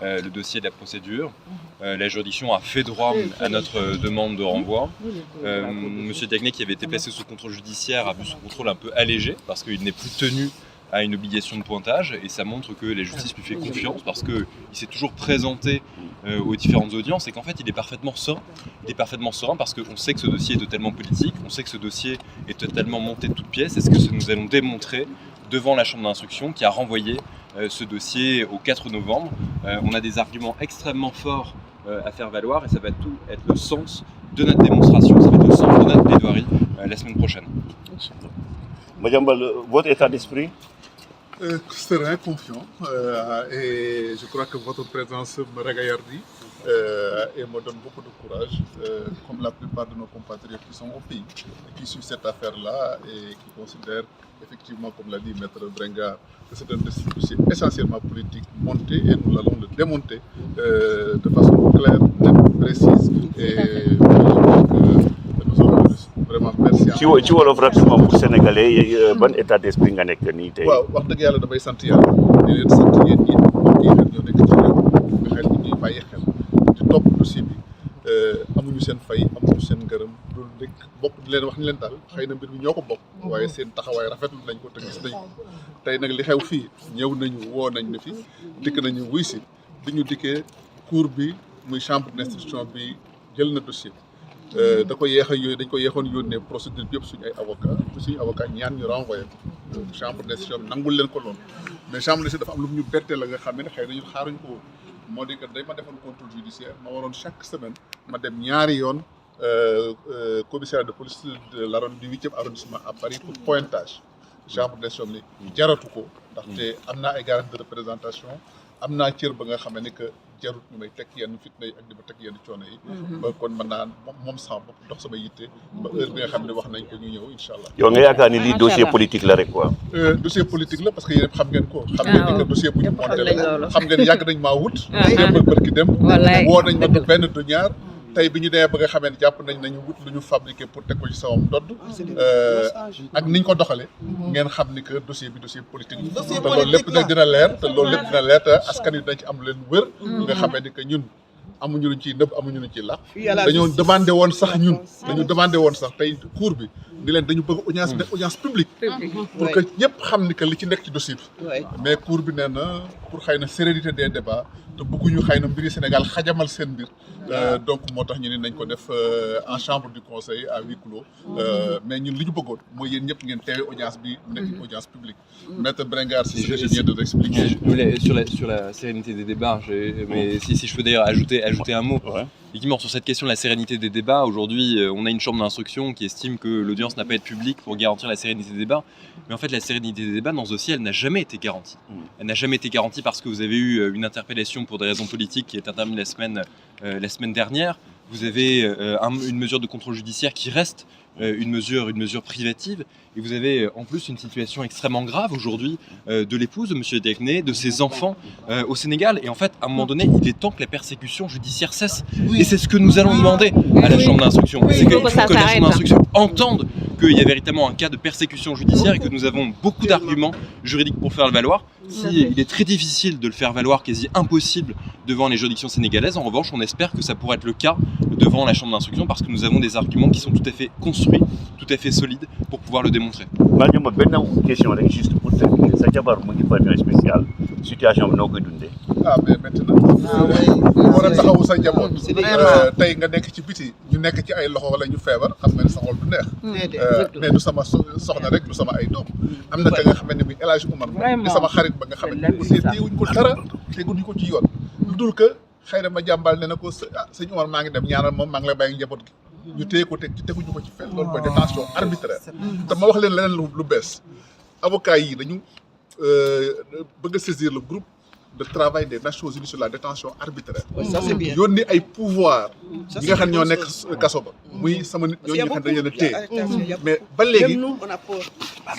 le dossier de la procédure. La juridiction a fait droit à notre demande de renvoi. Monsieur Diagné, qui avait été placé sous contrôle judiciaire, a vu son contrôle un peu allégé parce qu'il n'est plus tenu à une obligation de pointage, et ça montre que la justice lui fait confiance parce qu'il s'est toujours présenté aux différentes audiences et qu'en fait il est parfaitement serein. Il est parfaitement serein parce qu'on sait que ce dossier est totalement politique, on sait que ce dossier est totalement monté de toutes pièces, et ce que nous allons démontrer devant la chambre d'instruction qui a renvoyé ce dossier au 4 novembre. On a des arguments extrêmement forts à faire valoir, et ça va tout être le sens de notre démonstration, ça va être le sens de notre plaidoirie la semaine prochaine. Madiambal, votre état d'esprit? Serein, confiant, et je crois que votre présence me régaillardit et me donne beaucoup de courage, comme la plupart de nos compatriotes qui sont au pays, qui suivent cette affaire-là et qui considèrent effectivement, comme l'a dit Maître Brenga, que c'est un dossier essentiellement politique monté, et nous allons le démonter de façon claire, nette, précise, et nous aurons vraiment merci. ci wolof rapidement pour sénégalais ban état d'esprit nga nekk nii tey. waaw wax dëgg yàlla damay sant yàlla di leen sant yéen ñi mbokk yi ñoo nekk ci réew mi xel ñi ñuy bàyyi xel di topp dossier bi amuñu seen fay amuñu seen ngërëm loolu rek bokk di leen wax ni leen daal xëy na mbir mi ñoo ko bokk waaye seen taxawaay rafetlu nañ ko te gis nañ ko tey nag li xew fii ñëw nañu woo nañ ne fi dikk nañu wuy si bi ñu dikkee cour bi muy chambre d'instruction bi jël na dossier da ko yéex a yooyu dañ ko yéexoon yónnee procédure bi yëpp suñu ay avocat ñaan ñu renvoyé chambre d'instruction bi nangul leen ko loolu mais chambre d'instruction dafa am lu mu ñu bettee la nga xam ne xëy na ñun xaaruñ ko woon moo di que day ma defoon contrôle judiciaire ma waroon chaque semaine ma dem ñaari yoon commissariat de police de du 8e arrondissement à Paris pour pointage chambre d'instruction ni jaratu ko ndaxte am naa ay garantie de représentation am naa cër ba nga xam ne que jarut ñu may teg yenn fitna yi ak di ma teg yenn coono yi. ba kon mën naa moom sama bopp dox sama yitte ba heure bi nga xam ne wax nañ ko ñu ñëw incha allah. yow nga yaakaar ni lii dossier politique la rek quoi. dossier politique la parce que yéen xam ngeen ko. xam ngeen ni que dossier bu ñu monté la xam ngeen yàgg nañ maa wut. démb ak barki dem. woo nañ ma du benn du ñaar. tey bi ñu demee ba nga xamee ne jàpp nañ nañu wut lu ñu fabriqué pour teg ko ci sawam dodd ak niñ ko doxalee ngeen xam ni que dossier bi dossier politique te loolu lépp nag dina leer te loolu lépp dina leer te askan wi dañ ci am leen wër nga xamee ni que ñun amuñu luñ ciy nëbb amuñu luñ ciy làq dañoo demandé woon sax ñun dañu demandé woon sax tey cour bi ni leen dañu bëgg audience nekk audience publique pour que ñëpp xam ni que li ci nekk ci dossier bi mais cour bi nee na pour xëy na sérénité des débats te bëgguñu xëy na mbiri Sénégal xajamal seen mbir donc moo tax ñu ne nañ ko def en chambre du conseil à huis clos mais ñun li ñu bëggoon mooy yéen ñëpp ngeen teewee audience bi mu nekk audience publique maître Brengard si je viens de l'expliquer sur la sérénité des débats mais si je peux d'ailleurs ajouter un mot. Effectivement, sur cette question de la sérénité des débats, aujourd'hui, on a une chambre d'instruction qui estime que l'audience n'a pas à être publique pour garantir la sérénité des débats. Mais en fait, la sérénité des débats, dans ce dossier, elle n'a jamais été garantie. Elle n'a jamais été garantie parce que vous avez eu une interpellation pour des raisons politiques qui est intervenue la semaine dernière. Vous avez une mesure de contrôle judiciaire qui reste une mesure privative. Et vous avez en plus une situation extrêmement grave aujourd'hui de l'épouse de M. Diagné, de ses enfants au Sénégal. Et en fait, à un moment donné, il est temps que la persécution judiciaire cesse. Et c'est ce que nous allons demander à la Chambre d'instruction. C'est qu'il faut que la Chambre d'instruction entende qu'il y a véritablement un cas de persécution judiciaire et que nous avons beaucoup d'arguments juridiques pour faire le valoir. Il est très difficile de le faire valoir, quasi impossible devant les juridictions sénégalaises. En revanche, on espère que ça pourra être le cas devant la Chambre d'instruction parce que nous avons des arguments qui sont tout à fait construits, tout à fait solides pour pouvoir le démontrer. Mariama, benn question rek juste pour terminer sa jabar mu ngi pavillon spécial situation bi noo koy dundee. Mais maintenant war a taxawu sa njaboot tey nga nekk ci biti ñu nekk ci ay loxo wala ñu feebar xam nga ne sa xol du neex mais du sama soxna rek du sama ay doom am na ka nga xam ne muy El Hadj Oumar di sama xarit ba nga xam ne aussi teewuñ ko dara teguñu ko ci yoon lu dul que xëy na ma jàmbal ne na ko sëñ Oumar maa ngi dem ñaanal moom maa ngi lay bàyyi njaboot gi ñu téye ko teguñu ko ci fenn loolu mooy détention arbitraire te ma wax leen leneen lu bees avocat yi dañu bëgg a saisir le groupe de travail des Nations Unies sur la détention arbitraire yónni ay pouvoir yi nga xam ne ñoo nekk kaso ba muy sama nit ñooñu nga xam ne dañu leen a téye mais ba léegi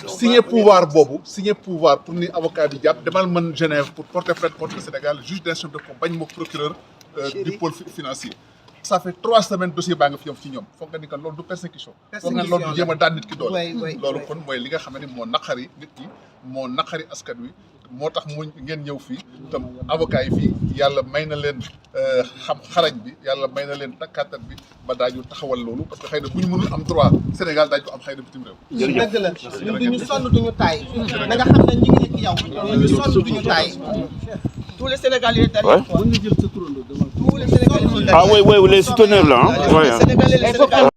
signé pouvoir pour ni avocat di jàpp demal man Genève pour porter plainte contre le Sénégal juge d'instruction de ko bañ ma procureur du pôle financier ça fait 3 semaines dossier baa nga fi ci ñoom foog nga ni que loolu du persécution foog nga loolu du jéem a daan nit ki doole loolu kon mooy li nga xam ne moo naqari nit ñi moo naqari askan wi moo tax mu ngeen ñëw fii tam avocat yi fii yàlla may na leen xam xarañ bi yàlla may na leen kàttan bi ba daañu taxawal loolu parce que xëy na bu ñu mënul am droit Sénégal daañu ko am xëy na bitim réew. dëgg la ñun duñu sonn duñu taay da nga xam ne ñu ngi nekk yow duñu sonn duñu taay tous les Sénégalais tous les Sénégalais ah oui les souteneurs là hein.